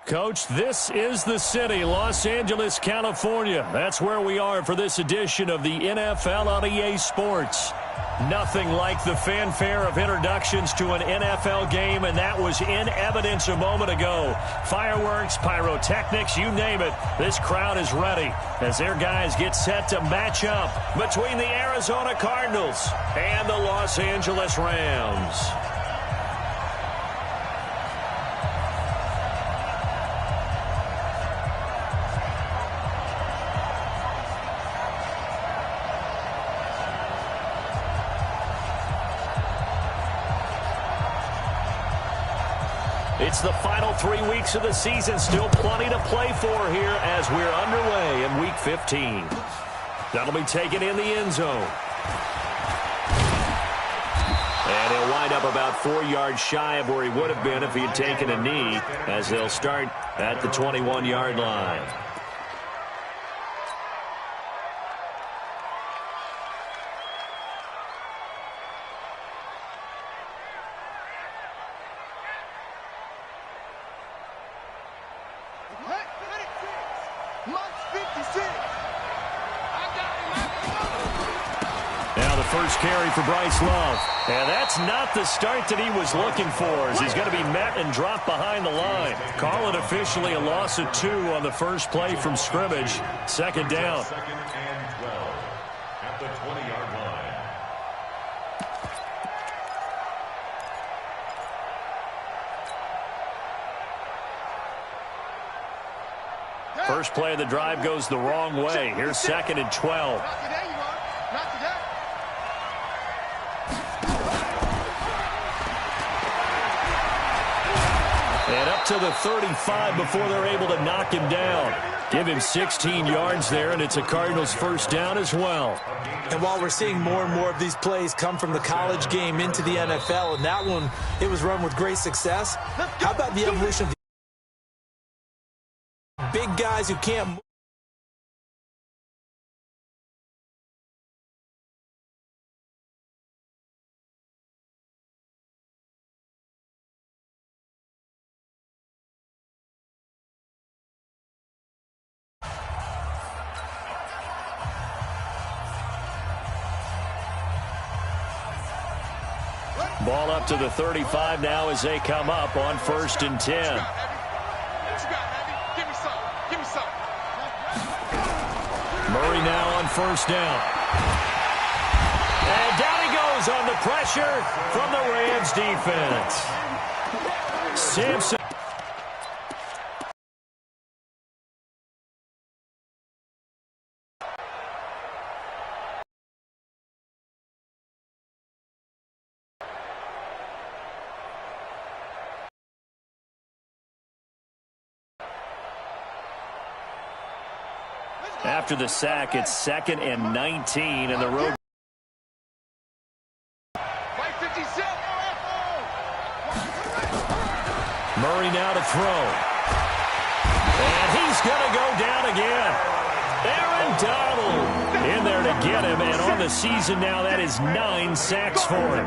Coach, this is the city, Los Angeles, California. That's where we are for this edition of the NFL on EA Sports. Nothing like the fanfare of introductions to an NFL game, and that was in evidence a moment ago. Fireworks, pyrotechnics, you name it. This crowd is ready as their guys get set to match up between the Arizona Cardinals and the Los Angeles Rams. It's the final 3 weeks of the season. Still plenty to play for here as we're underway in Week 15. That'll be taken in the end zone. And he'll wind up about 4 yards shy of where he would have been if he had taken a knee, as they'll start at the 21-yard line. First carry for Bryce Love. And that's not the start that he was looking for, as he's going to be met and dropped behind the line. Call it officially a loss of 2 on the first play from scrimmage. Second down. Second and 12 at the 20-yard line. First play of the drive goes the wrong way. Here's second and 12. And up to the 35 before they're able to knock him down. Give him 16 yards there, and it's a Cardinals first down as well. And while we're seeing more and more of these plays come from the college game into the NFL, and that one, it was run with great success, how about the evolution of the big guys who can't move? Ball up to the 35 now as they come up on 1st and 10. Murray now on first down. And down he goes on the pressure from the Rams defense. Sampson. After the sack, it's 2nd and 19, and the road. Murray now to throw. And he's going to go down again. Aaron Donald in there to get him, and on the season now, that is 9 sacks for him.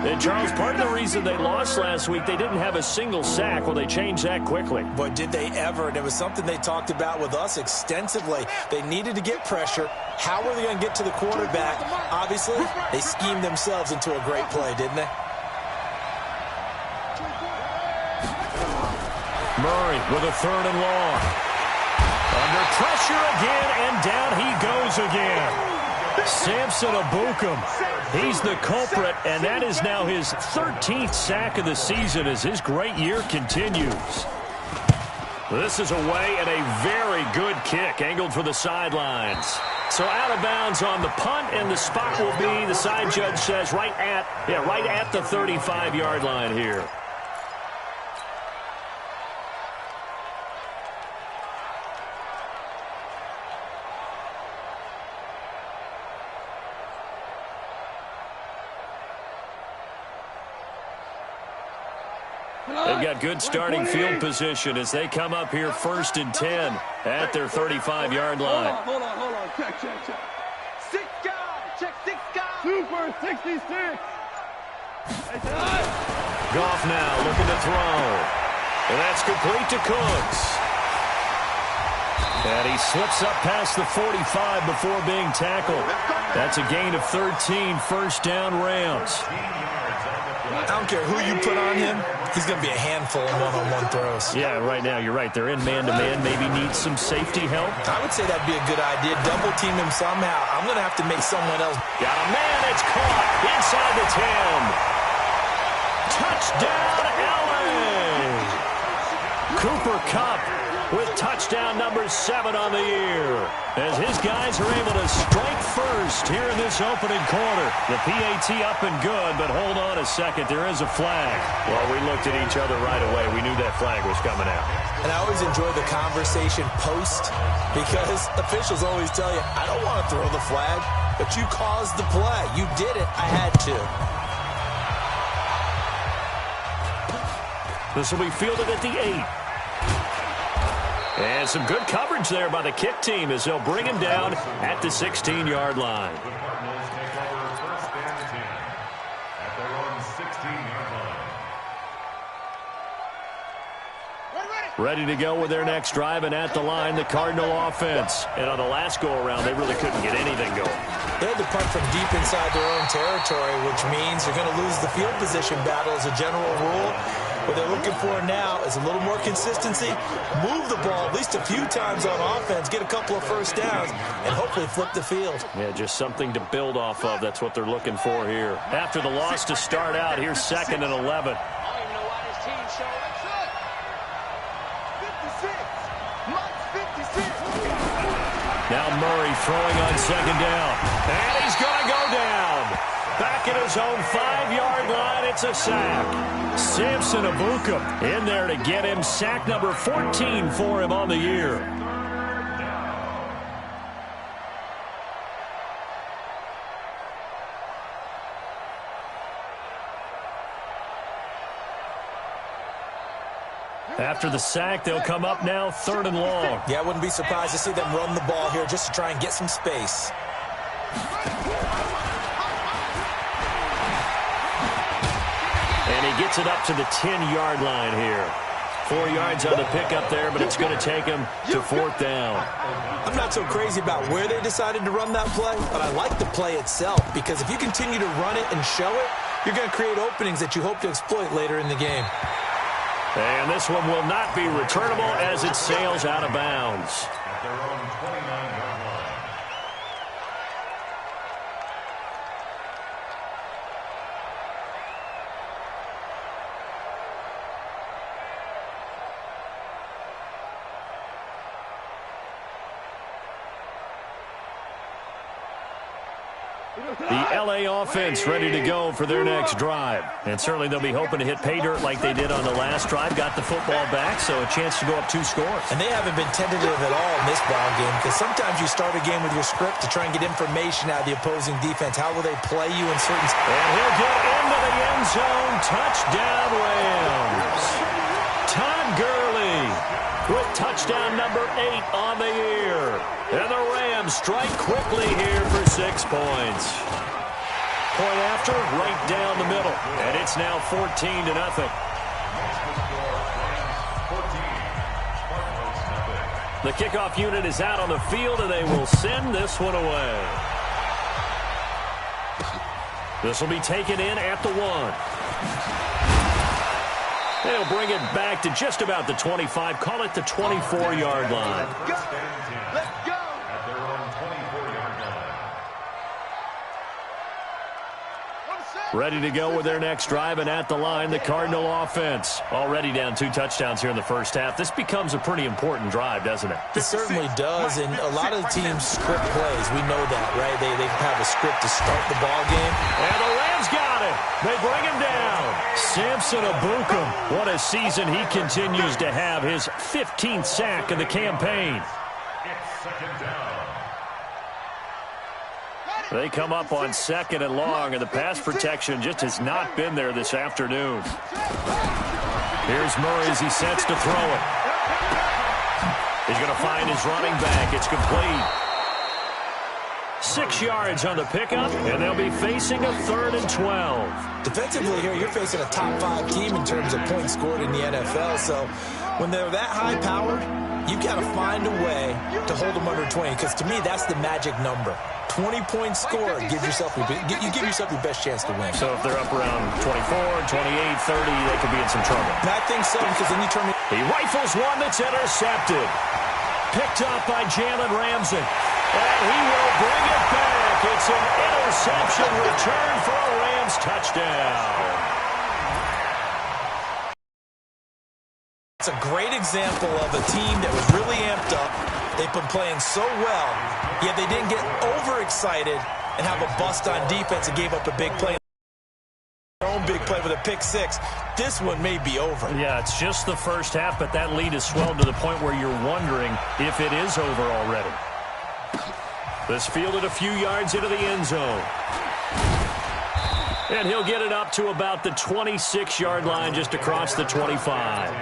And Charles, part of the reason they lost last week, they didn't have a single sack. Well, they changed that quickly. But did they ever? And it was something they talked about with us extensively. They needed to get pressure. How were they going to get to the quarterback? Obviously, they schemed themselves into a great play, didn't they? Murray with a 3rd and long. Under pressure again, and down he goes again. Samson Abukum, he's the culprit, and that is now his 13th sack of the season as his great year continues. This is away and a very good kick, angled for the sidelines. So out of bounds on the punt, and the spot will be, the side judge says, right at the 35-yard line here. They've got good starting field position as they come up here 1st and 10 at their 35-yard line. Hold on. Check. 6 guys. Check 6 guys. Super 66. Goff now looking to throw. And that's complete to Cooks. And he slips up past the 45 before being tackled. That's a gain of 13, first down Rams. I don't care who you put on him. He's going to be a handful in one-on-one throws. Yeah, right now, you're right. They're in man-to-man. Maybe needs some safety help. I would say that'd be a good idea. Double team him somehow. I'm going to have to make someone else. Got a man. It's caught inside the 10. Touchdown, LA. Cooper Kupp with touchdown number 7 on the year, as his guys are able to strike first here in this opening quarter. The PAT up and good, but hold on a second. There is a flag. Well, we looked at each other right away. We knew that flag was coming out. And I always enjoy the conversation post, because officials always tell you, I don't want to throw the flag, but you caused the play. You did it. I had to. This will be fielded at the 8. And some good coverage there by the kick team as they'll bring him down at the 16-yard line. The Cardinals take over first and 10 at their own 16-yard line. Ready to go with their next drive, and at the line, the Cardinal offense. And on the last go-around, they really couldn't get anything going. They had to punt from deep inside their own territory, which means you're going to lose the field position battle as a general rule. What they're looking for now is a little more consistency, move the ball at least a few times on offense, get a couple of first downs, and hopefully flip the field. Yeah, just something to build off of. That's what they're looking for here. After the loss to start out, here's 2nd and 11. Now Murray throwing on 2nd down. And he's going to go down. Back at his own 5-yard line, it's a sack. Samson Abukum in there to get him. Sack number 14 for him on the year. After the sack, they'll come up now 3rd and long. Yeah, I wouldn't be surprised to see them run the ball here just to try and get some space. And he gets it up to the 10-yard line here. 4 yards on the pickup there, but it's going to take him to 4th down. I'm not so crazy about where they decided to run that play, but I like the play itself, because if you continue to run it and show it, you're going to create openings that you hope to exploit later in the game. And this one will not be returnable as it sails out of bounds. At their own 29-yard line. The L.A. offense ready to go for their next drive. And certainly they'll be hoping to hit pay dirt like they did on the last drive. Got the football back, so a chance to go up 2 scores. And they haven't been tentative at all in this ball game, because sometimes you start a game with your script to try and get information out of the opposing defense. How will they play you in certain... And he'll get into the end zone. Touchdown, Rams. Todd Gurley with touchdown number 8 on the year. And the Rams strike quickly here for 6 points. Point after, right down the middle. And it's now 14-0. The kickoff unit is out on the field, and they will send this one away. This will be taken in at the 1. They'll bring it back to just about the 25. Call it the 24-yard line. Let's go. At their own 24-yard line. Ready to go with their next drive, and at the line, the Cardinal offense. Already down 2 touchdowns here in the first half. This becomes a pretty important drive, doesn't it? It certainly does, and a lot of the teams script plays. We know that, right? They have a script to start the ball game. And the Rams got it. They bring him down. Samson Abukum. What a season he continues to have. His 15th sack of the campaign. It's 2nd down. They come up on 2nd and long, and the pass protection just has not been there this afternoon. Here's Murray as he sets to throw it. He's going to find his running back. It's complete. 6 yards on the pickup, and they'll be facing a 3rd and 12. Defensively here, you're facing a top 5 team in terms of points scored in the NFL. So when they're that high-powered, you got to find a way to hold them under 20, because to me, that's the magic number. 20 points scored, you give yourself your best chance to win. So if they're up around 24, 28, 30, they could be in some trouble. And I think so, because then you turn me. He rifles one that's intercepted. Picked up by Jalen Ramsey. And he will bring it back. It's an interception return for a Rams touchdown. It's a great example of a team that was really amped up. They've been playing so well, yet they didn't get overexcited and have a bust on defense and gave up a big play. Their own big play with a pick 6. This one may be over. Yeah, it's just the first half, but that lead has swelled to the point where you're wondering if it is over already. This fielded a few yards into the end zone. And he'll get it up to about the 26-yard line, just across the 25.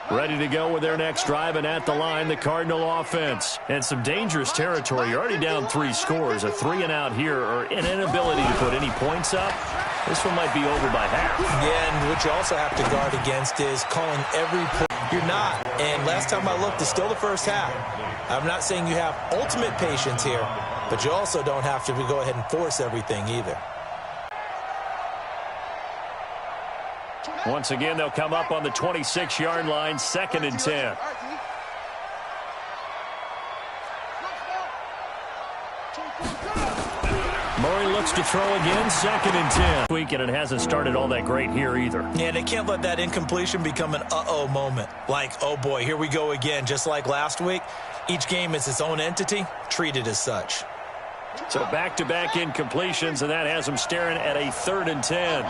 Ready to go with their next drive, and at the line, the Cardinal offense. And some dangerous territory. You're already down 3 scores. A 3-and-out here, or an inability to put any points up. This one might be over by half. Yeah, and what you also have to guard against is calling every play. You're not. And last time I looked, it's still the first half. I'm not saying you have ultimate patience here, but you also don't have to go ahead and force everything either. Once again, they'll come up on the 26-yard line, 2nd and 10. Murray looks to throw again, 2nd and 10. And it hasn't started all that great here either. Yeah, they can't let that incompletion become an uh-oh moment. Like, oh boy, here we go again. Just like last week, each game is its own entity, treated as such. So back-to-back incompletions, and that has them staring at a 3rd and 10.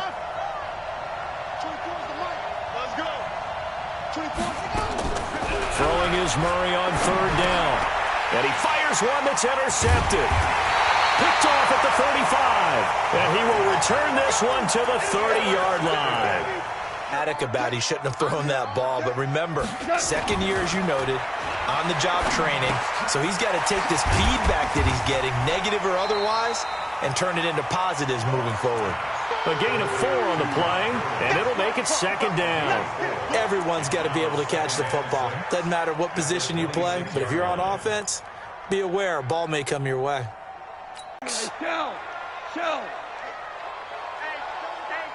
Throwing is Murray on 3rd down. And he fires one that's intercepted. Picked off at the 35. And he will return this one to the 30-yard line. Attic about he shouldn't have thrown that ball. But remember, 2nd year, as you noted, on-the-job training. So he's got to take this feedback that he's getting, negative or otherwise, and turn it into positives moving forward. A gain of 4 on the play, and it'll make it 2nd down. Everyone's got to be able to catch the football. Doesn't matter what position you play, but if you're on offense, be aware a ball may come your way. Show. Hey,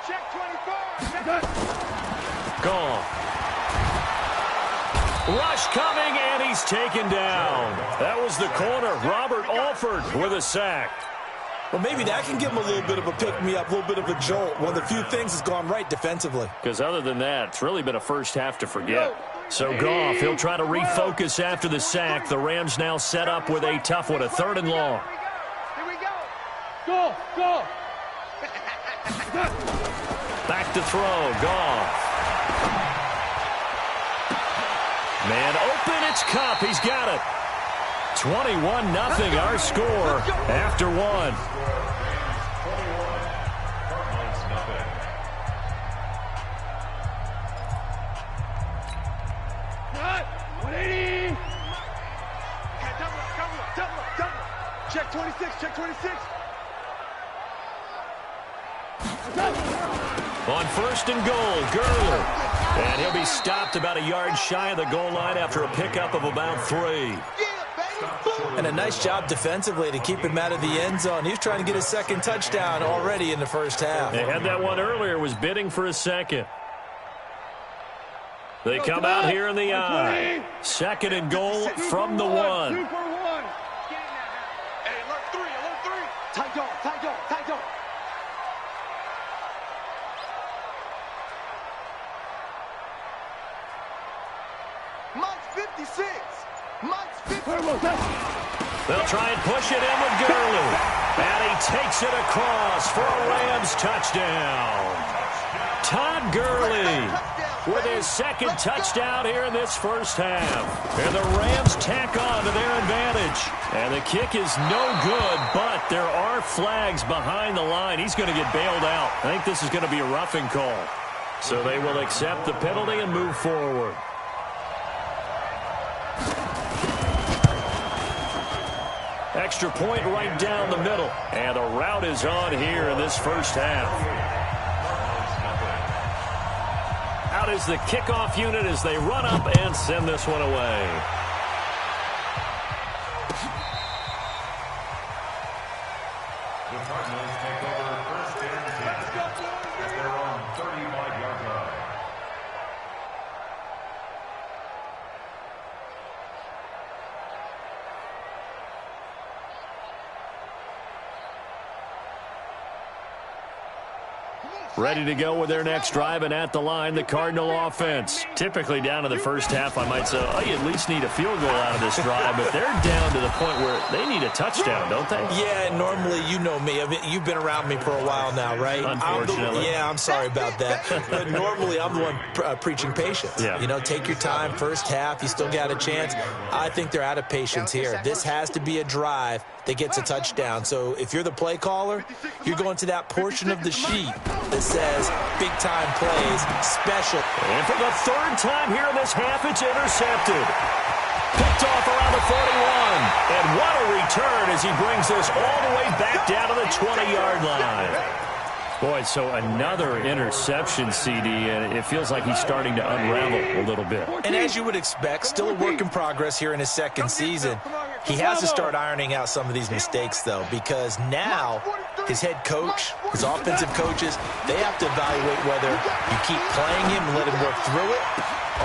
check 24. Gone. Rush coming, and he's taken down. That was the corner, Robert Alford, with a sack. Well, maybe that can give him a little bit of a pick-me-up, a little bit of a jolt. One of the few things that's gone right defensively. Because other than that, it's really been a first half to forget. So Goff, he'll try to refocus after the sack. The Rams now set up with a tough one, a 3rd and long. Here we go. Go. Back to throw, Goff. Man open, it's Kupp. He's got it. 21-0, our score after 1. Check 26. On 1st and goal, Gurley. And he'll be stopped about a yard shy of the goal line after a pickup of about 3. And a nice job defensively to keep him out of the end zone. He was trying to get his 2nd touchdown already in the first half. They had that one earlier, was bidding for a 2nd. They come out here in the eye. 2nd and goal from the 1. 2 for 1. Hey, alert 3. Tight dog. Mike's 56. They'll try and push it in with Gurley. And he takes it across for a Rams touchdown. Todd Gurley. with his second touchdown here in this first half. And the Rams tack on to their advantage. And the kick is no good, but there are flags behind the line. He's going to get bailed out. I think this is going to be a roughing call. So they will accept the penalty and move forward. Extra point right down the middle. And the route is on here in this first half. Out is the kickoff unit as they run up and send this one away. The Cardinals take over first and 10 at their own 35-yard line. Ready to go with their next drive, and at the line, the Cardinal offense. Typically down in the first half, I might say, oh, you at least need a field goal out of this drive, but they're down to the point where they need a touchdown, don't they? Yeah, normally, you know me. I mean, you've been around me for a while now, right? Unfortunately. I'm sorry about that. But normally, I'm the one preaching patience. Yeah. You know, take your time, first half, you still got a chance. I think they're out of patience here. This has to be a drive that gets a touchdown. So if you're the play caller, you're going to that portion of the sheet that says big-time plays, special. And for the third time here in this half, it's intercepted. Picked off around the 41. And what a return as he brings this all the way back down to the 20-yard line. Boy, so another interception, CD, and it feels like he's starting to unravel a little bit. And as you would expect, still a work in progress here in his second season. He has to start ironing out some of these mistakes, though, because now his head coach, his offensive coaches, they have to evaluate whether you keep playing him and let him work through it,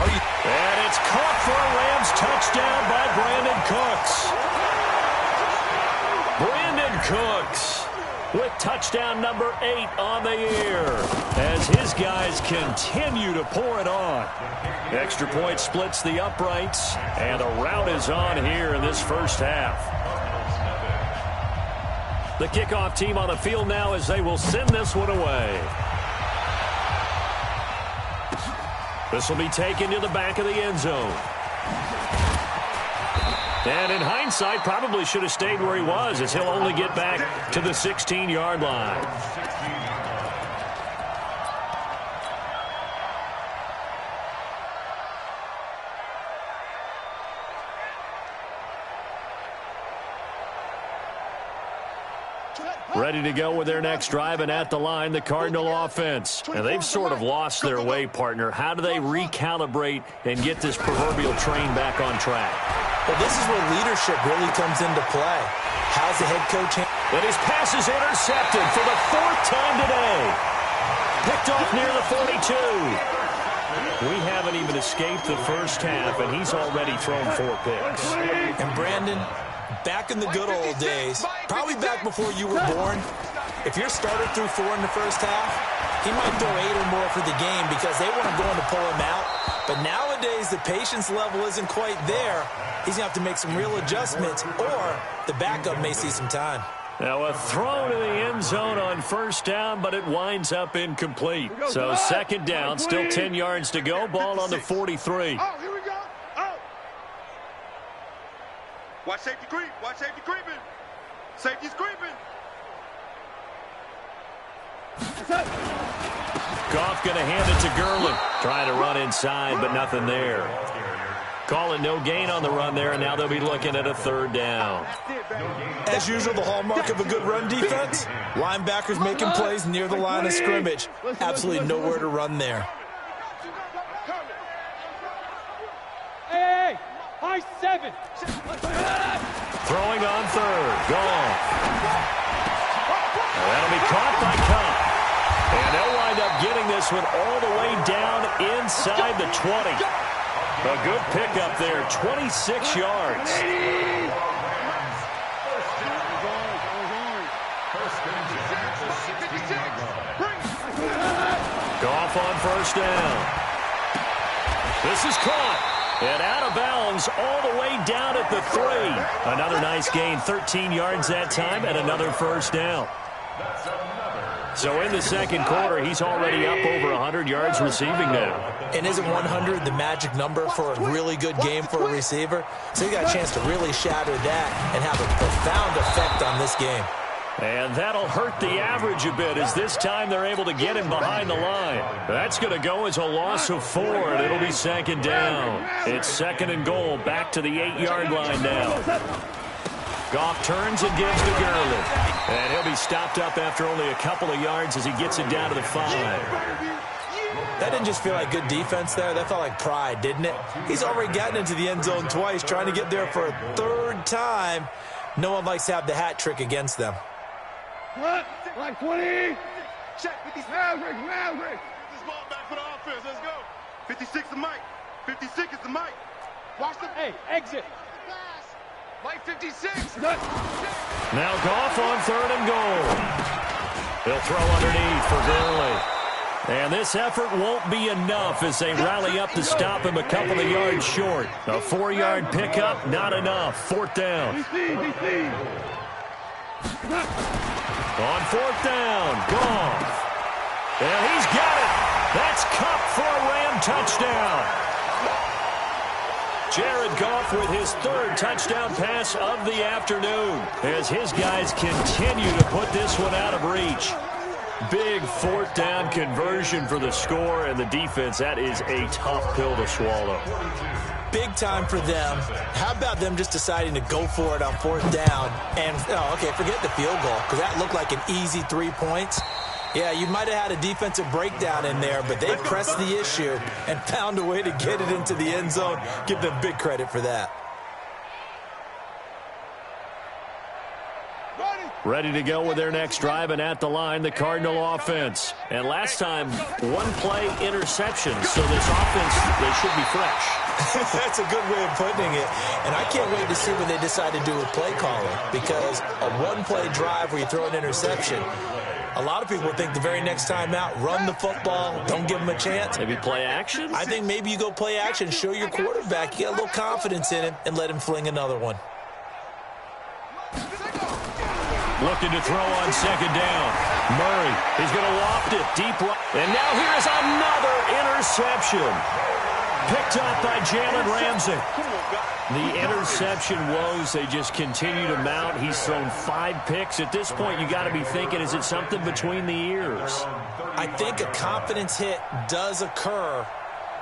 or you... And it's caught for a Rams touchdown by Brandon Cooks. Brandon Cooks with touchdown number 8 on the year as his guys continue to pour it on. Extra point splits the uprights, and the route is on here in this first half. The kickoff team on the field now as they will send this one away. This will be taken to the back of the end zone. And in hindsight, probably should have stayed where he was as he'll only get back to the 16-yard line. Ready to go with their next drive, and at the line, the Cardinal offense. And they've sort of lost their way, partner. How do they recalibrate and get this proverbial train back on track? Well, this is where leadership really comes into play. How's the head coach? And his pass is intercepted for the 4th time today. Picked off near the 42. We haven't even escaped the first half, and he's already thrown 4 picks. And Brandon, back in the good old days, probably back before you were born, if your starter threw 4 in the first half, he might throw 8 or more for the game because they weren't going to pull him out. But nowadays, the patience level isn't quite there. He's going to have to make some real adjustments, or the backup may see some time. Now a throw to the end zone on first down, but it winds up incomplete. So second down, still 10 yards to go. Ball on the 43. Oh, here we go. Oh. Watch safety creep. Watch safety creeping. Safety's creeping. Goff going to hand it to Gurley. Trying to run inside, but nothing there. Calling no gain on the run there, and now they'll be looking at a 3rd down. As usual, the hallmark of a good run defense, linebackers making plays near the line of scrimmage. Absolutely nowhere to run there. Hey, high 7. Throwing on 3rd. Gone. That'll be caught by Cobb. And they'll wind up getting this one all the way down inside the 20. A good pickup there, 26 yards. Goff on first down. This is caught. And out of bounds all the way down at the 3. Another nice gain, 13 yards that time, and another first down. So in the second quarter, he's already up over 100 yards receiving now. And isn't 100 the magic number for a really good game for a receiver? So he got a chance to really shatter that and have a profound effect on this game. And that'll hurt the average a bit as this time they're able to get him behind the line. That's going to go as a loss of 4, and it'll be second down. It's second and goal, back to the 8-yard line now. Goff turns and gives to Gurley. And he'll be stopped up after only a couple of yards as he gets it down to the 5. That didn't just feel like good defense there. That felt like pride, didn't it? He's already gotten into the end zone twice, trying to get there for a 3rd time. No one likes to have the hat trick against them. Like 20. Check 56. Maverick. This ball back for the offense. Let's go. 56 is Mike. 56 is the Mike. Watch the exit. Mike 56. Now Goff on 3rd and goal. He'll throw underneath for Gurley. And this effort won't be enough as they rally up to stop him a couple of yards short. A 4-yard pickup, not enough. 4th down. On 4th down, Goff. And he's got it. That's Kupp for a Ram touchdown. Jared Goff with his 3rd touchdown pass of the afternoon as his guys continue to put this one out of reach. Big 4th down conversion for the score, and the defense, that is a tough pill to swallow. Big time for them. How about them just deciding to go for it on 4th down? And, forget the field goal, because that looked like an easy 3 points. Yeah, you might have had a defensive breakdown in there, but they pressed the issue and found a way to get it into the end zone. Give them big credit for that. Ready to go with their next drive, and at the line, the Cardinal offense. And last time, 1-play interception, so this offense, they should be fresh. That's a good way of putting it. And I can't wait to see what they decide to do with play calling, because a 1-play drive where you throw an interception, a lot of people think the very next time out, run the football, don't give them a chance. Maybe play action? I think maybe you go play action, show your quarterback, you get a little confidence in him, and let him fling another one. Looking to throw on 2nd down. Murray, he's going to loft it deep right. And now here's another interception. Picked up by Jalen Ramsey. The interception woes, they just continue to mount. He's thrown 5 picks. At this point, you got to be thinking, is it something between the ears? I think a confidence hit does occur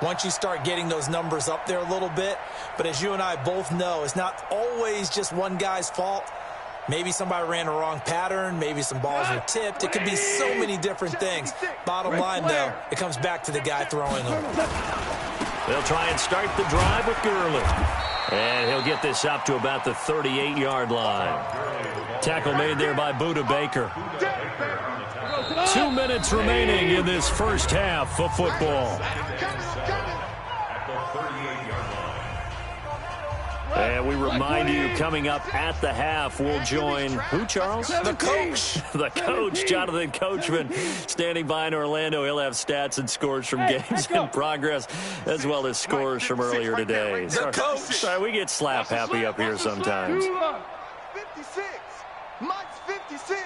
once you start getting those numbers up there a little bit. But as you and I both know, it's not always just one guy's fault. Maybe somebody ran a wrong pattern. Maybe some balls were tipped. It could be so many different things. Bottom line, though, it comes back to the guy throwing them. They'll try and start the drive with Gurley. And he'll get this up to about the 38-yard line. Tackle made there by Buda Baker. 2 minutes remaining in this first half of football. And we remind you, coming up at the half, we'll join who, Charles? The coach. The coach, Jonathan Coachman, standing by in Orlando. He'll have stats and scores from games in progress, as well as scores from earlier today. The coach. Sorry, we get slap happy up here sometimes. 56. Mike's 56.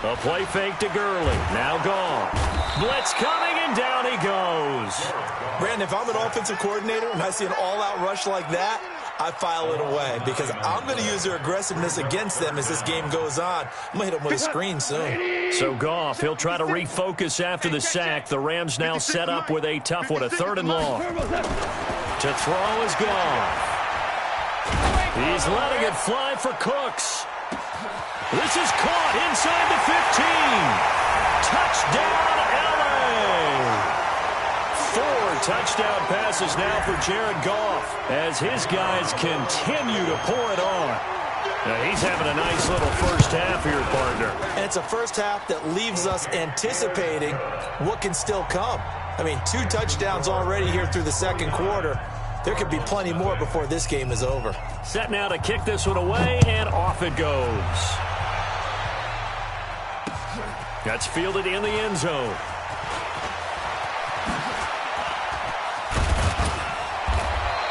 A play fake to Gurley. Now gone. Blitz coming, and down he goes. Brandon, if I'm an offensive coordinator and I see an all-out rush like that, I file it away because I'm going to use their aggressiveness against them as this game goes on. I'm going to hit them with a screen soon. So Goff, he'll try to refocus after the sack. The Rams now set up with a tough one, a 3rd and long. To throw is Goff. He's letting it fly for Cooks. This is caught inside the 15. Touchdown, LA. 4 touchdown passes now for Jared Goff as his guys continue to pour it on. Now he's having a nice little first half here, partner. And it's a first half that leaves us anticipating what can still come. I mean, 2 touchdowns already here through the second quarter. There could be plenty more before this game is over. Set now to kick this one away, and off it goes. That's fielded in the end zone.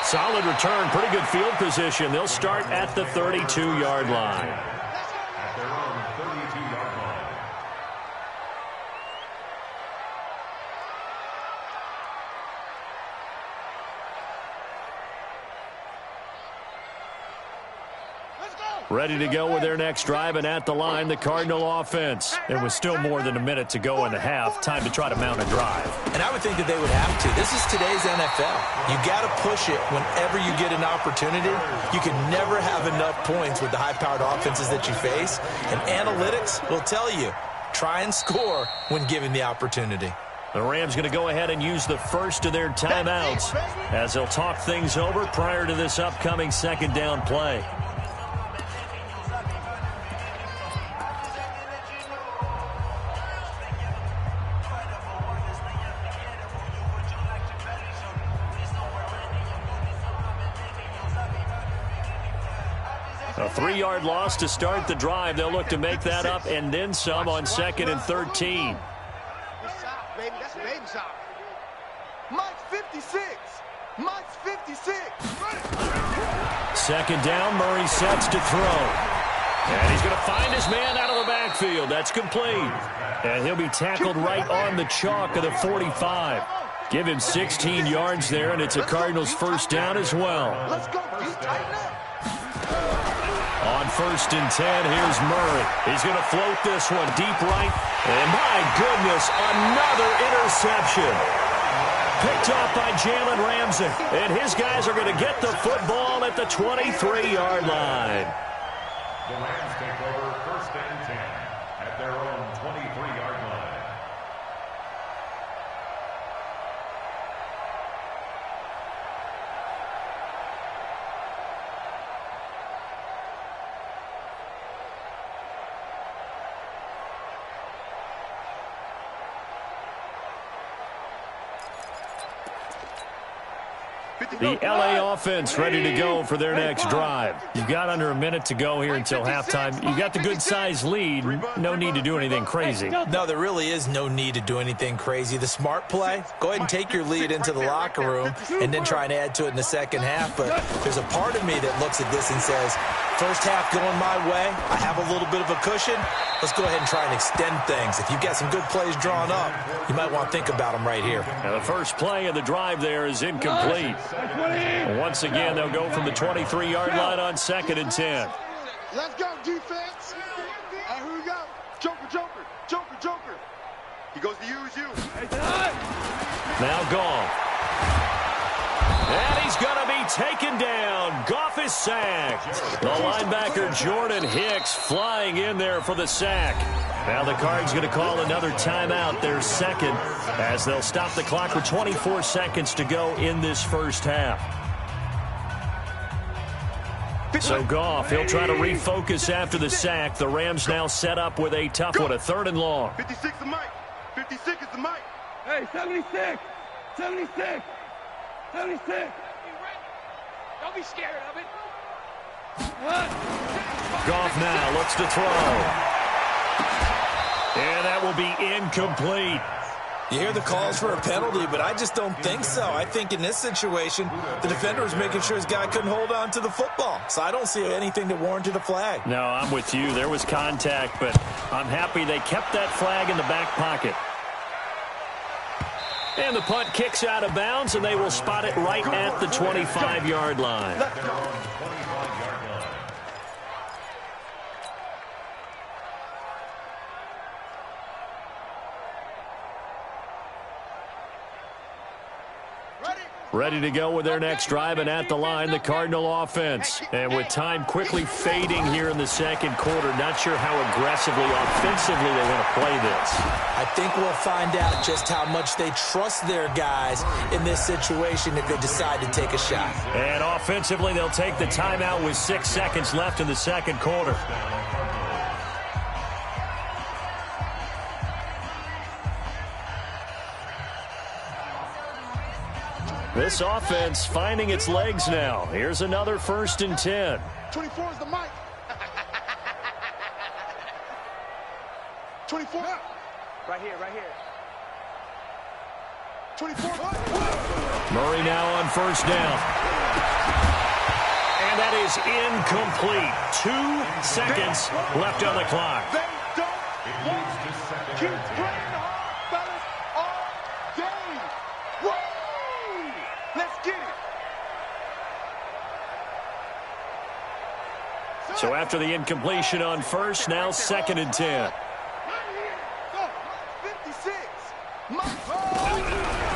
Solid return, pretty good field position. They'll start at the 32-yard line. At their own 32-yard line. Ready to go with their next drive, and at the line, the Cardinal offense. It was still more than a minute to go in the half. Time to try to mount a drive. And I would think that they would have to. This is today's NFL. You got to push it whenever you get an opportunity. You can never have enough points with the high-powered offenses that you face. And analytics will tell you, try and score when given the opportunity. The Rams going to go ahead and use the first of their timeouts as they'll talk things over prior to this upcoming second down play. A 3-yard loss to start the drive. They'll look to make that up and then some on 2nd and 13. Baby, that's baby shot. Mike's 56. Mike's 56. Second down, Murray sets to throw. And he's going to find his man out of the backfield. That's complete. And he'll be tackled right on the chalk of the 45. Give him 16 yards there, and it's a Cardinals first down as well. Let's go. Tighten up. On 1st and 10, here's Murray. He's going to float this one deep right. And my goodness, another interception. Picked off by Jalen Ramsey. And his guys are going to get the football at the 23-yard line. The Rams take over 1st and 10 at their own 23-yard line. The LA offense ready to go for their next drive. You've got under a minute to go here until halftime. You've got the good-sized lead. No need to do anything crazy. No, there really is no need to do anything crazy. The smart play, go ahead and take your lead into the locker room and then try and add to it in the second half. But there's a part of me that looks at this and says, first half going my way, I have a little bit of a cushion. Let's go ahead and try and extend things. If you've got some good plays drawn up, you might want to think about them right here. Now the first play of the drive there is incomplete. Once again, they'll go from the 23-yard line on 2nd and 10. Let's go, defense. Here we go. Joker, Joker, Joker, Joker. He goes to use you. Now Goff. And he's going to be taken down. Goff is sacked. The linebacker Jordan Hicks flying in there for the sack. Now the Cards going to call another timeout, their second, as they'll stop the clock with 24 seconds to go in this first half. So Goff, he'll try to refocus after the sack. The Rams now set up with a tough one, a 3rd and long. 56 is Mike. 56 is the Mike. Hey, 76. 76. 76. Don't be scared of it. Goff now looks to throw. And that will be incomplete. You hear the calls for a penalty, but I just don't think so. I think in this situation, the defender was making sure his guy couldn't hold on to the football. So I don't see anything that warranted a flag. No, I'm with you. There was contact, but I'm happy they kept that flag in the back pocket. And the punt kicks out of bounds, and they will spot it right at the 25-yard line. Ready to go with their next drive, and at the line, the Cardinal offense. And with time quickly fading here in the second quarter, not sure how aggressively, offensively they want to play this. I think we'll find out just how much they trust their guys in this situation if they decide to take a shot. And offensively, they'll take the timeout with 6 seconds left in the second quarter. This offense finding its legs now. Here's another 1st and 10. 24 is the Mike. 24. Right here, right here. 24. Murray now on 1st down. And that is incomplete. 2 seconds left on the clock. They don't want to keep playing hard, fellas, all day. Woo! Let's get it. So after the incompletion on first, now 2nd and 10.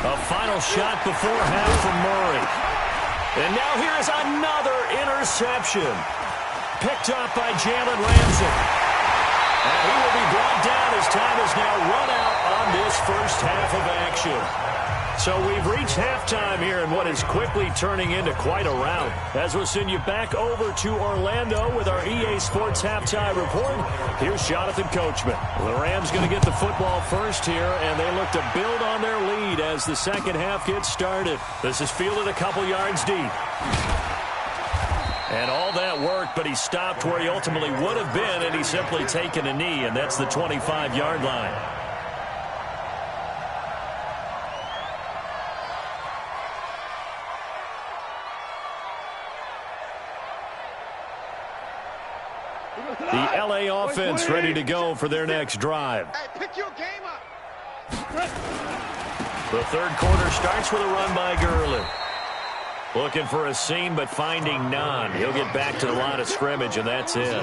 A final shot before half from Murray. And now here's another interception. Picked up by Jalen Ramsey. And he will be brought down as time is now run out on this first half of action. So we've reached halftime here in what is quickly turning into quite a rout. As we'll send you back over to Orlando with our EA Sports Halftime Report, here's Jonathan Coachman. The Rams going to get the football first here, and they look to build on their lead as the second half gets started. This is fielded a couple yards deep. And all that worked, but he stopped where he ultimately would have been, and he's simply taken a knee, and that's the 25-yard line. The LA offense ready to go for their next drive. Hey, pick your game up. The third quarter starts with a run by Gurley. Looking for a seam, but finding none. He'll get back to the line of scrimmage, and that's it.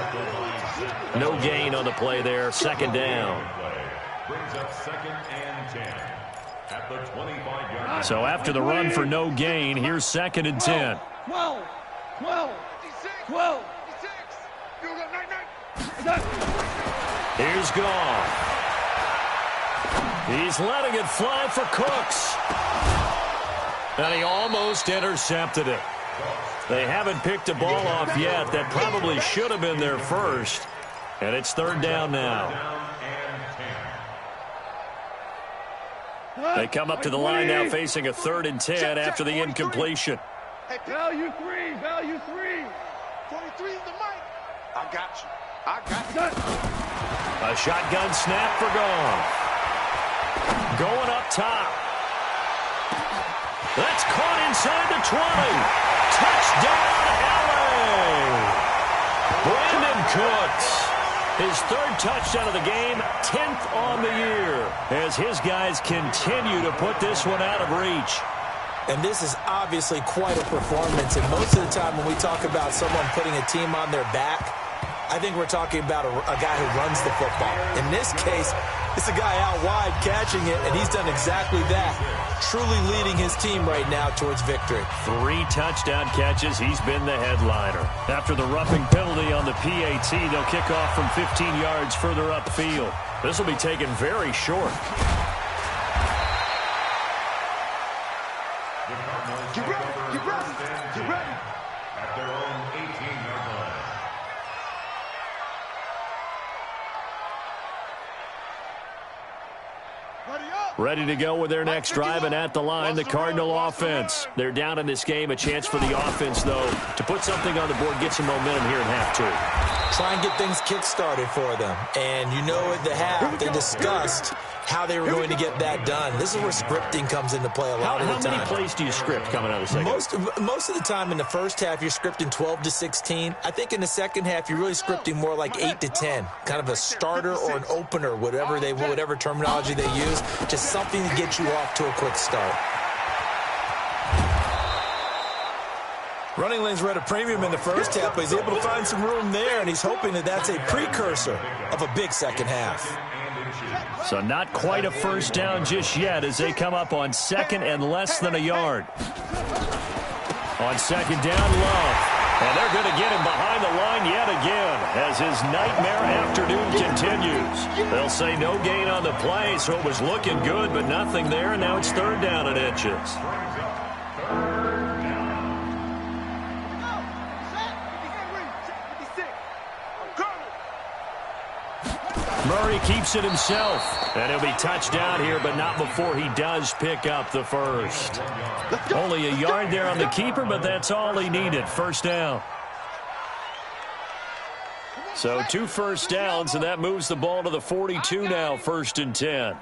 No gain on the play there. Second down. Brings up 2nd and 10 at the 25-yard. So after the run for no gain, here's 2nd and 10. 12, 12, 12, 6. Here's Goff. He's letting it fly for Cooks. And he almost intercepted it. They haven't picked a ball off yet. That probably should have been their first. And it's 3rd down now. They come up to the line now facing a 3rd and 10 after the incompletion. Hey, value 3, value 3. 43 is the mic. I got you. I got you. A shotgun snap for Goff. Going up top. That's caught inside the 20. Touchdown, LA. Brandon Cooks. His 3rd touchdown of the game, 10th on the year, as his guys continue to put this one out of reach. And this is obviously quite a performance. And most of the time when we talk about someone putting a team on their back, I think we're talking about a guy who runs the football. In this case, it's a guy out wide catching it, and he's done exactly that. Truly leading his team right now towards victory. 3 touchdown catches. He's been the headliner. After the roughing penalty on the PAT, they'll kick off from 15 yards further upfield. This will be taken very short. Get ready, get ready, get ready. At their own 18-yard line. Ready to go with their next drive, and at the line, the Cardinal offense. They're down in this game. A chance for the offense, though, to put something on the board, get some momentum here in half 2. Try and get things kick-started for them. And you know at the half, they discussed how they were going to get that done. This is where scripting comes into play a lot of the time. How many plays do you script coming out of the second? Most of the time in the first half, you're scripting 12 to 16. I think in the second half, you're really scripting more like 8 to 10. Kind of a starter or an opener, whatever terminology they use. Just something to get you off to a quick start. Running lanes were at a premium in the first half, but he's able to find some room there, and he's hoping that that's a precursor of a big second half. So not quite a first down just yet as they come up on 2nd and less than a yard. On 2nd down, Love. And they're going to get him behind the line yet again as his nightmare afternoon continues. They'll say no gain on the play, so it was looking good, but nothing there, and now it's 3rd down and inches. Murray keeps it himself, and he'll be touched down here, but not before he does pick up the first. Only a yard there on the keeper, but that's all he needed. 1st down. So 2 first downs, and that moves the ball to the 42 now, 1st and 10.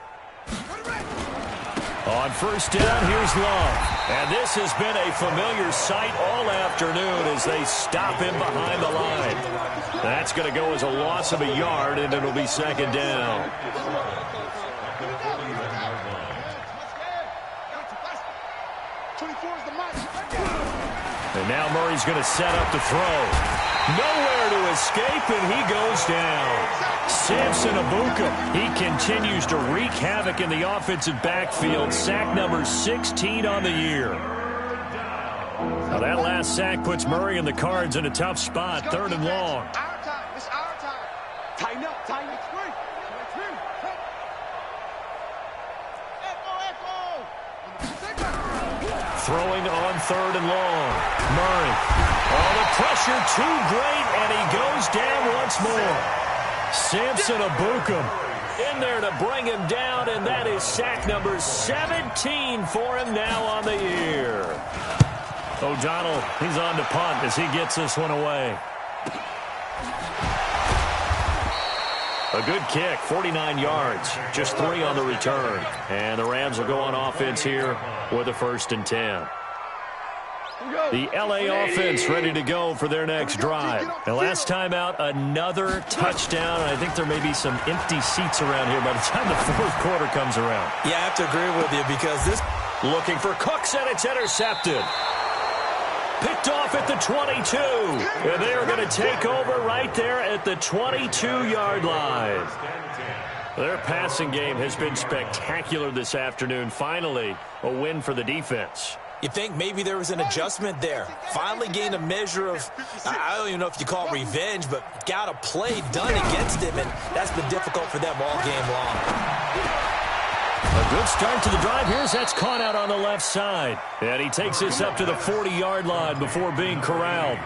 On 1st down, here's Love. And this has been a familiar sight all afternoon as they stop him behind the line. That's going to go as a loss of a yard, and it'll be 2nd down. And now Murray's going to set up to throw. Nowhere to escape, and he goes down. Samson Abuka, he continues to wreak havoc in the offensive backfield. Sack number 16 on the year. Now that last sack puts Murray and the Cards in a tough spot, 3rd and long. It's our time. It's our time. Tighten up. Tighten up. Throwing on 3rd and long. Murray. Oh, the pressure too great, and he goes down once more. Samson Abuka in there to bring him down, and that is sack number 17 for him now on the year. O'Donnell, he's on to punt as he gets this one away. A good kick, 49 yards, just 3 on the return. And the Rams will go on offense here with a 1st and 10. The L.A. offense ready to go for their next drive. And last time out, another touchdown. I think there may be some empty seats around here by the time the 4th quarter comes around. Yeah, I have to agree with you because this... Looking for Cooks, and it's intercepted. Picked off at the 22. And they are going to take over right there at the 22-yard line. Their passing game has been spectacular this afternoon. Finally, a win for the defense. You think maybe there was an adjustment there. Finally gained a measure of, I don't even know if you call it revenge, but got a play done against him, and that's been difficult for them all game long. A good start to the drive. That's caught out on the left side. And he takes this up to the 40-yard line before being corralled.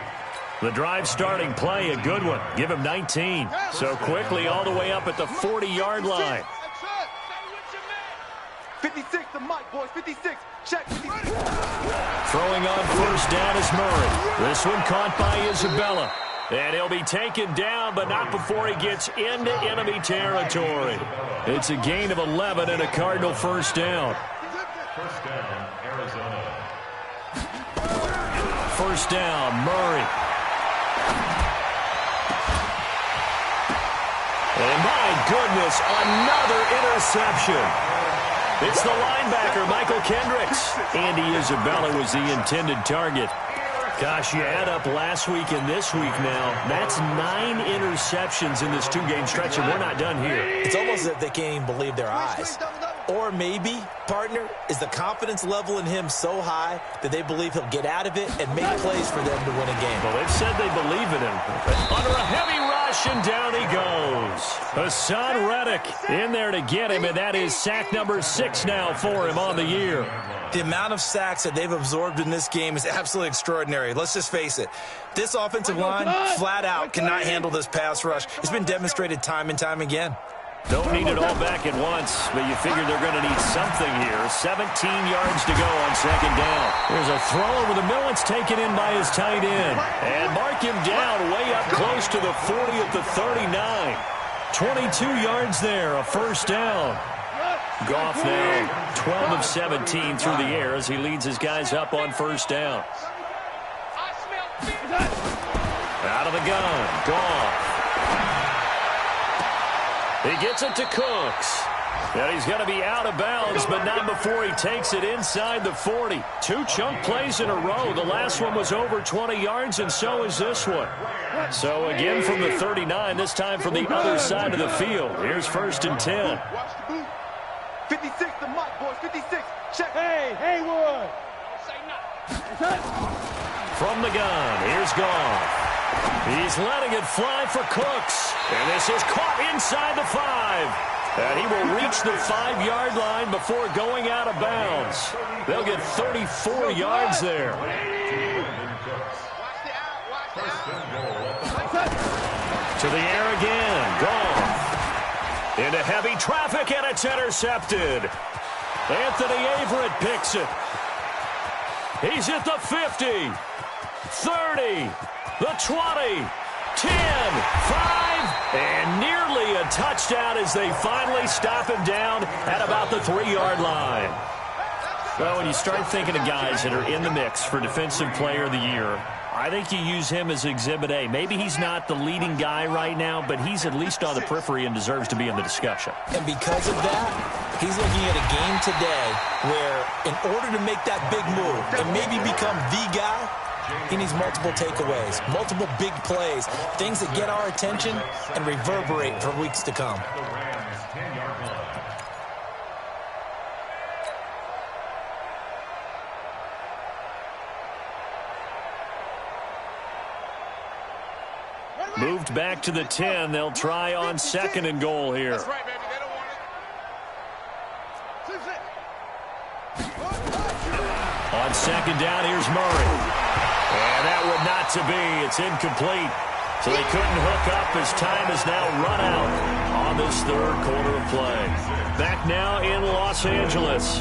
The drive starting play, a good one. Give him 19. So quickly all the way up at the 40-yard line. 56 to Mike, boys. 56. Check. 56. Throwing on 1st down is Murray. This one caught by Isabella. And he'll be taken down, but not before he gets into enemy territory. It's a gain of 11 and a Cardinal 1st down. 1st down, Arizona. 1st down, Murray. And my goodness, another interception. It's the linebacker, Michael Kendricks. Andy Isabella was the intended target. Gosh, you add up last week and this week now. That's 9 interceptions in this 2-game stretch, and we're not done here. It's almost as if they can't even believe their eyes. Or maybe, partner, is the confidence level in him so high that they believe he'll get out of it and make plays for them to win a game. Well, they've said they believe in him. Under a heavy rush, and down he goes. Hassan Reddick in there to get him, and that is sack number 6 now for him on the year. The amount of sacks that they've absorbed in this game is absolutely extraordinary. Let's just face it. This offensive line, flat out, cannot handle this pass rush. It's been demonstrated time and time again. Don't need it all back at once, but you figure they're going to need something here. 17 yards to go on 2nd down. There's a throw over the middle. It's taken in by his tight end. And mark him down way up close to the 40 at the 39. 22 yards there, a 1st down. Goff now 12 of 17 through the air as he leads his guys up on 1st down. Out of the gun, Goff. He gets it to Cooks. And he's going to be out of bounds, but not before he takes it inside the 40. 2 chunk plays in a row. The last one was over 20 yards, and so is this one. So again from the 39, this time from the other side of the field. Here's 1st and 10. 56 to Mike, boys. 56. Check. Hey, Haywood. From the gun, here's Goff. He's letting it fly for Cooks. And this is caught inside the 5. And he will reach the 5-yard line before going out of bounds. They'll get 34 yards there. To the air again. Goff. Into heavy traffic, and it's intercepted. Anthony Averett picks it. He's at the 50, 30, the 20, 10, 5, and nearly a touchdown as they finally stop him down at about the 3-yard line. Well, when you start thinking of guys that are in the mix for Defensive Player of the Year, I think you use him as Exhibit A. Maybe he's not the leading guy right now, but he's at least on the periphery and deserves to be in the discussion. And because of that, he's looking at a game today where in order to make that big move and maybe become the guy, He needs multiple takeaways, multiple big plays, things that get our attention and reverberate for weeks to come. The Rams 10-yard line. Moved back to the 10. They'll try on 2nd and goal here. That's right, baby. They don't want it. On 2nd down, here's Murray. And that would not to be. It's incomplete. So they couldn't hook up as time is now run out on this 3rd quarter of play. Back now in Los Angeles.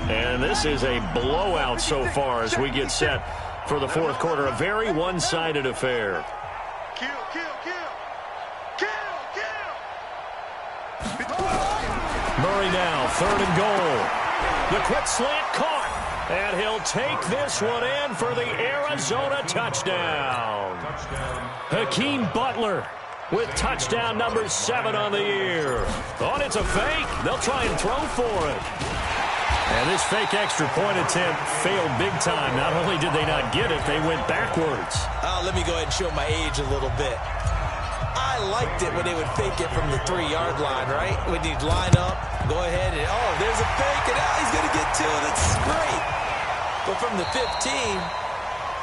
And this is a blowout so far as we get set for the 4th quarter. A very one-sided affair. Kill, kill, kill. Kill, kill. Murray now, 3rd and goal. The quick slant caught. And he'll take this one in for the Arizona touchdown. Hakeem Butler with touchdown number 7 on the year. Oh, it's a fake. They'll try and throw for it. And this fake extra point attempt failed big time. Not only did they not get it, they went backwards. Let me go ahead and show my age a little bit. I liked it when they would fake it from the 3-yard line, right? When you'd line up, go ahead and, oh, there's a fake, and he's going to get 2. That's great. But from the 15,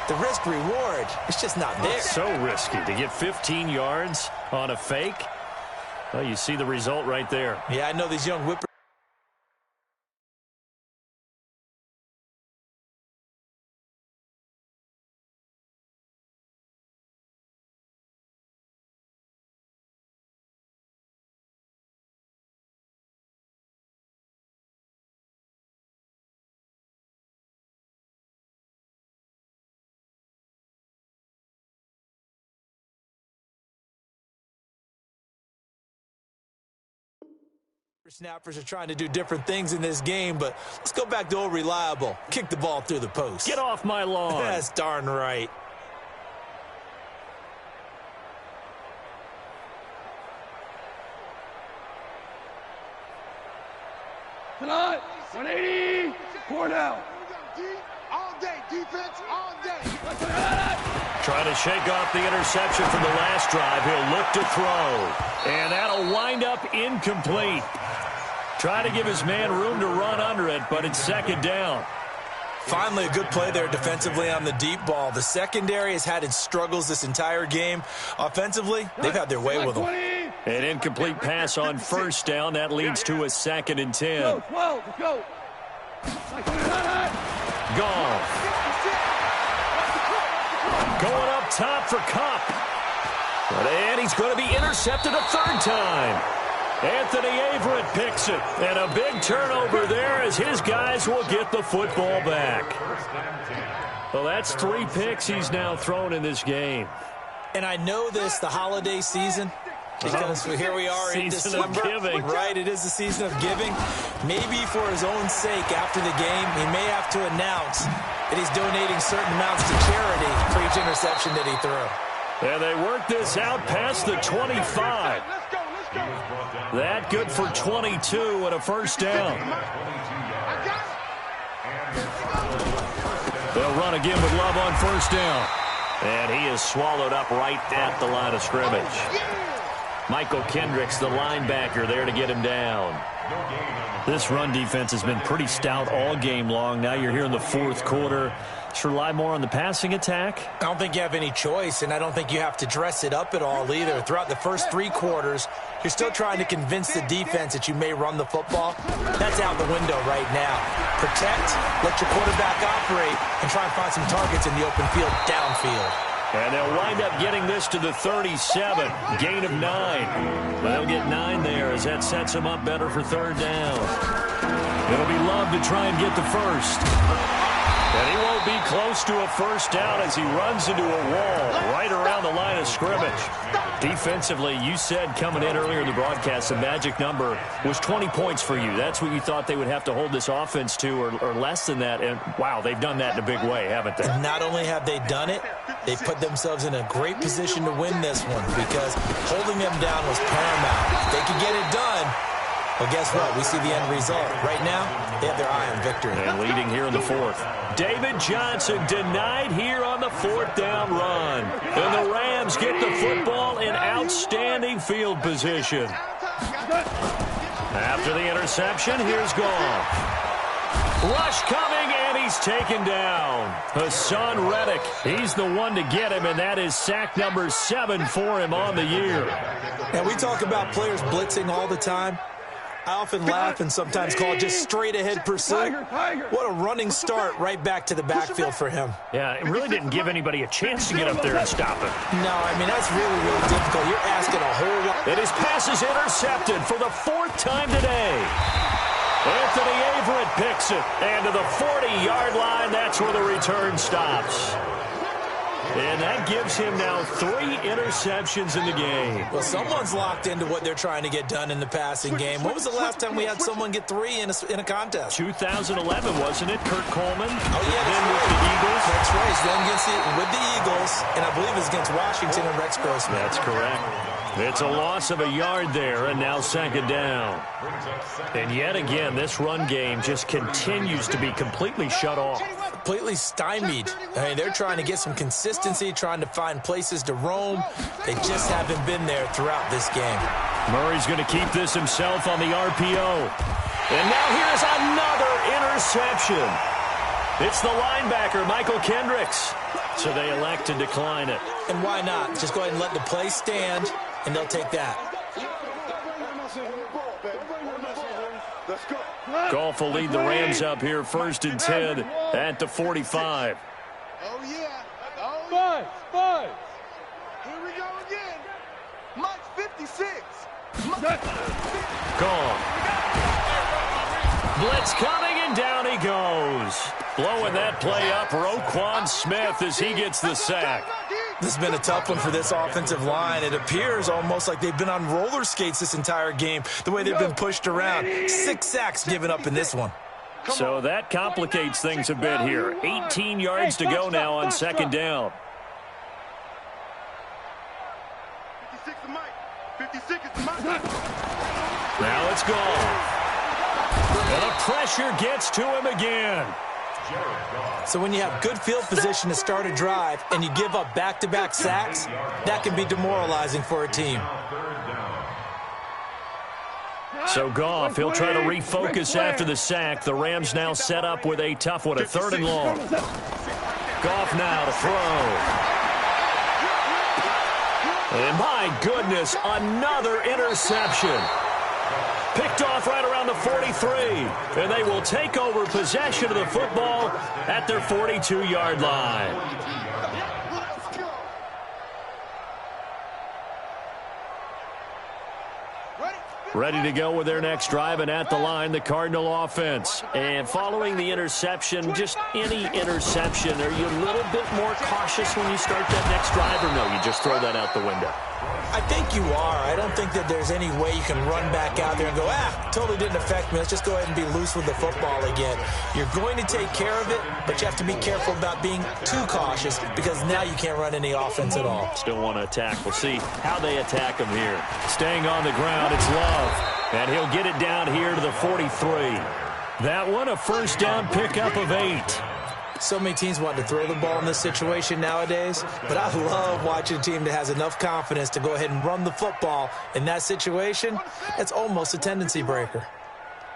the risk-reward, it's just not there. It's so risky to get 15 yards on a fake. Well, you see the result right there. Yeah, I know these young whippers. Snappers are trying to do different things in this game, but let's go back to old reliable. Kick the ball through the post. Get off my lawn. That's darn right. Tonight, 180, 4 down. All day, defense, all day. Trying to shake off the interception from the last drive. He'll look to throw. And that'll wind up incomplete. Try to give his man room to run under it, but it's 2nd down. Finally, a good play there defensively on the deep ball. The secondary has had its struggles this entire game. Offensively, they've had their way with them. An incomplete pass on 1st down. That leads to a 2nd and 10. Go, 12, let's go. Goff. Going up top for Kupp. And he's going to be intercepted a 3rd time. Anthony Averett picks it. And a big turnover there as his guys will get the football back. Well, that's 3 picks he's now thrown in this game. And I know this, the holiday season, because here we are in December. Giving. Right, it is the season of giving. Maybe for his own sake after the game, he may have to announce that he's donating certain amounts to charity for each interception that he threw. And they work this out past the 25. That good for 22 and a 1st down. They'll run again with Love on 1st down. And he is swallowed up right at the line of scrimmage. Michael Kendricks, the linebacker, there to get him down. This run defense has been pretty stout all game long. Now you're here in the 4th quarter. Should rely more on the passing attack? I don't think you have any choice, and I don't think you have to dress it up at all either. Throughout the first 3 quarters, you're still trying to convince the defense that you may run the football. That's out the window right now. Protect, let your quarterback operate, and try and find some targets in the open field downfield. And they'll wind up getting this to the 37. Gain of 9. They'll get 9 there as that sets them up better for 3rd down. It'll be Love to try and get the 1st. And he won't be close to a 1st down as he runs into a wall right around the line of scrimmage. Defensively, you said coming in earlier in the broadcast, the magic number was 20 points for you. That's what you thought they would have to hold this offense to, or less than that. And, wow, they've done that in a big way, haven't they? Not only have they done it, they put themselves in a great position to win this one because holding them down was paramount. If they could get it done, Well, guess what? We see the end result. Right now, they have their eye on victory. And leading here in the fourth. David Johnson denied here on the fourth down run. And the Rams get the football in outstanding field position. After the interception, here's Goff. Rush coming, and he's taken down. Hassan Reddick, he's the one to get him, and that is sack number 7 for him on the year. And we talk about players blitzing all the time. I often laugh and sometimes call it just straight-ahead pursuit. What a running start right back to the backfield for him. Yeah, it really didn't give anybody a chance to get up there and stop him. No, I mean, that's really, really difficult. You're asking a whole lot. And his pass is intercepted for the 4th time today. Anthony Averett picks it. And to the 40-yard line, that's where the return stops. And that gives him now 3 interceptions in the game. Well, someone's locked into what they're trying to get done in the passing game. When was the last time we had someone get 3 in a contest? 2011, wasn't it? Kurt Coleman. Oh, yeah, then with the Eagles. That's right. Then with the Eagles, and I believe it's against Washington and Rex Grossman. That's correct. It's a loss of a yard there, and now 2nd down. And yet again, this run game just continues to be completely shut off. Completely stymied. I mean, they're trying to get some consistency, trying to find places to roam. They just haven't been there throughout this game. Murray's going to keep this himself on the RPO. And now here's another interception. It's the linebacker, Michael Kendricks. So they elect to decline it. And why not? Just go ahead and let the play stand, and they'll take that. Goff will lead the Rams up here 1st and 10 at the 45. Oh, yeah. Oh, five. Here we go again. Mike 56. Goff. Blitz coming, and down he goes. Blowing that play up, Roquan Smith as he gets the sack. This has been a tough one for this offensive line. It appears almost like they've been on roller skates this entire game, the way they've been pushed around. 6 sacks given up in this one. So that complicates things a bit here. 18 yards to go now on 2nd down. 56 is Mike. 56 is Mike. Now it's Goff. And the pressure gets to him again. So when you have good field position to start a drive and you give up back-to-back sacks, that can be demoralizing for a team. So Goff, he'll try to refocus after the sack. The Rams now set up with a tough one, a 3rd and long. Goff now to throw. And my goodness, another interception. Picked off right around the 43. And they will take over possession of the football at their 42-yard line. Ready to go with their next drive, and at the line, the Cardinal offense. And following the interception, just any interception, are you a little bit more cautious when you start that next drive, or no, you just throw that out the window? I think you are. I don't think that there's any way you can run back out there and go, totally didn't affect me. Let's just go ahead and be loose with the football again. You're going to take care of it, but you have to be careful about being too cautious because now you can't run any offense at all. Still want to attack. We'll see how they attack him here. Staying on the ground, it's Love. And he'll get it down here to the 43. That one, a 1st down pickup of 8. So many teams want to throw the ball in this situation nowadays, but I love watching a team that has enough confidence to go ahead and run the football. In that situation, it's almost a tendency breaker.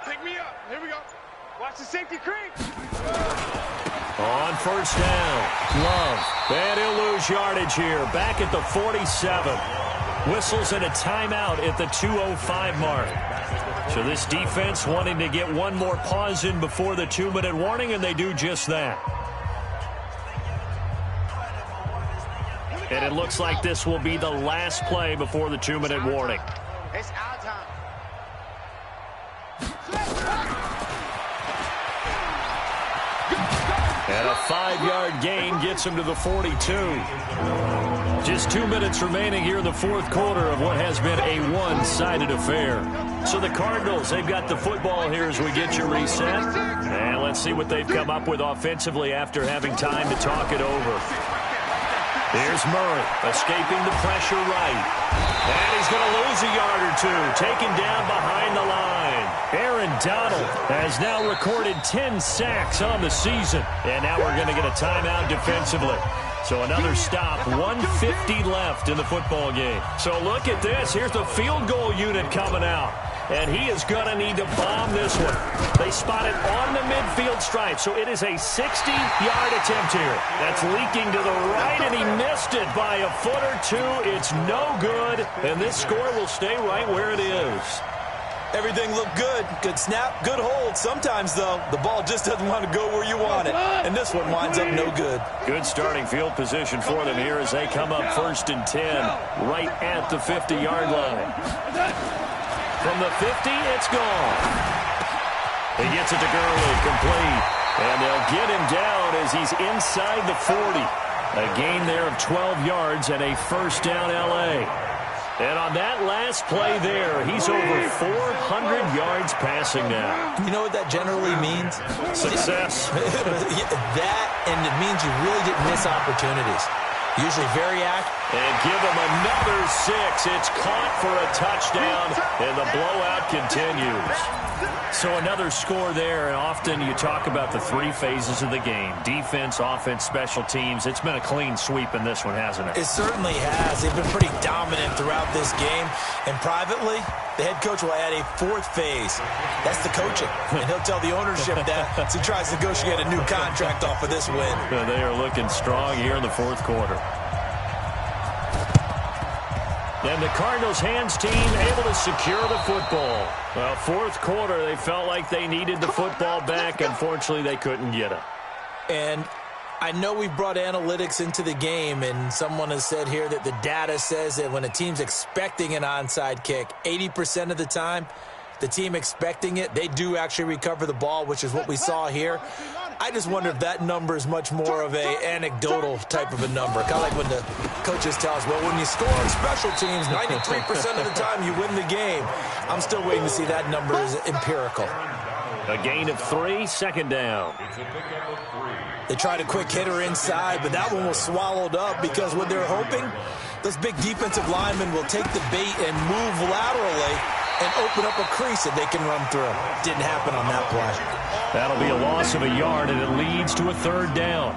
Pick me up. Here we go. Watch the safety creep. On 1st down, Love. And he'll lose yardage here. Back at the 47. Whistles and a timeout at the 2:05 mark. So this defense wanting to get one more pause in before the 2-minute warning, and they do just that. And it looks like this will be the last play before the 2-minute warning. It's our time. And a 5-yard gain gets him to the 42. Just 2 minutes remaining here in the 4th quarter of what has been a one-sided affair. So the Cardinals, they've got the football here as we get you reset. And let's see what they've come up with offensively after having time to talk it over. Here's Murray, escaping the pressure right. And he's going to lose a yard or two, taken down behind the line. Aaron Donald has now recorded 10 sacks on the season. And now we're going to get a timeout defensively. So another stop, 150 left in the football game. So look at this. Here's the field goal unit coming out. And he is going to need to bomb this one. They spot it on the midfield stripe, so it is a 60-yard attempt here. That's leaking to the right, and he missed it by a foot or two. It's no good, and this score will stay right where it is. Everything looked good. Good snap, good hold. Sometimes, though, the ball just doesn't want to go where you want it. And this one winds up no good. Good starting field position for them here as they come up 1st and 10 right at the 50-yard line. From the 50, it's gone. He gets it to Gurley, complete. And they'll get him down as he's inside the 40. A gain there of 12 yards and a first down L.A. And on that last play there, he's over 400 yards passing now. You know what that generally means? Success. That, and it means you really didn't miss opportunities. Usually very active. And give him another 6. It's caught for a touchdown, and the blowout continues. So another score there, and often you talk about the 3 phases of the game. Defense, offense, special teams. It's been a clean sweep in this one, hasn't it? It certainly has. They've been pretty dominant throughout this game. And privately, the head coach will add a 4th phase. That's the coaching. And he'll tell the ownership that as he tries to negotiate a new contract off of this win. They are looking strong here in the 4th quarter. And the Cardinals' hands team able to secure the football. Well, 4th quarter, they felt like they needed the football back. Unfortunately, they couldn't get it. And I know we brought analytics into the game, and someone has said here that the data says that when a team's expecting an onside kick, 80% of the time, the team expecting it, they do actually recover the ball, which is what we saw here. I just wonder if that number is much more of a anecdotal type of a number. Kind of like when the coaches tell us, well, when you score on special teams, 93% of the time you win the game. I'm still waiting to see that number is empirical. A gain of 3, 2nd down. They tried a quick hitter inside, but that one was swallowed up because what they're hoping, those big defensive linemen will take the bait and move laterally and open up a crease that they can run through. Didn't happen on that play. That'll be a loss of a yard, and it leads to a 3rd down.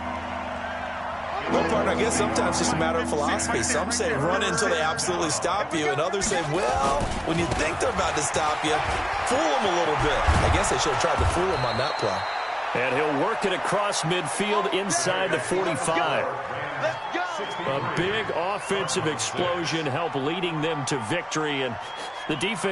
Well, partner, I guess sometimes it's just a matter of philosophy. Some say run until they absolutely stop you, and others say, well, when you think they're about to stop you, fool them a little bit. I guess they should have tried to fool them on that play. And he'll work it across midfield inside the 45. A big offensive explosion helped leading them to victory, and the defense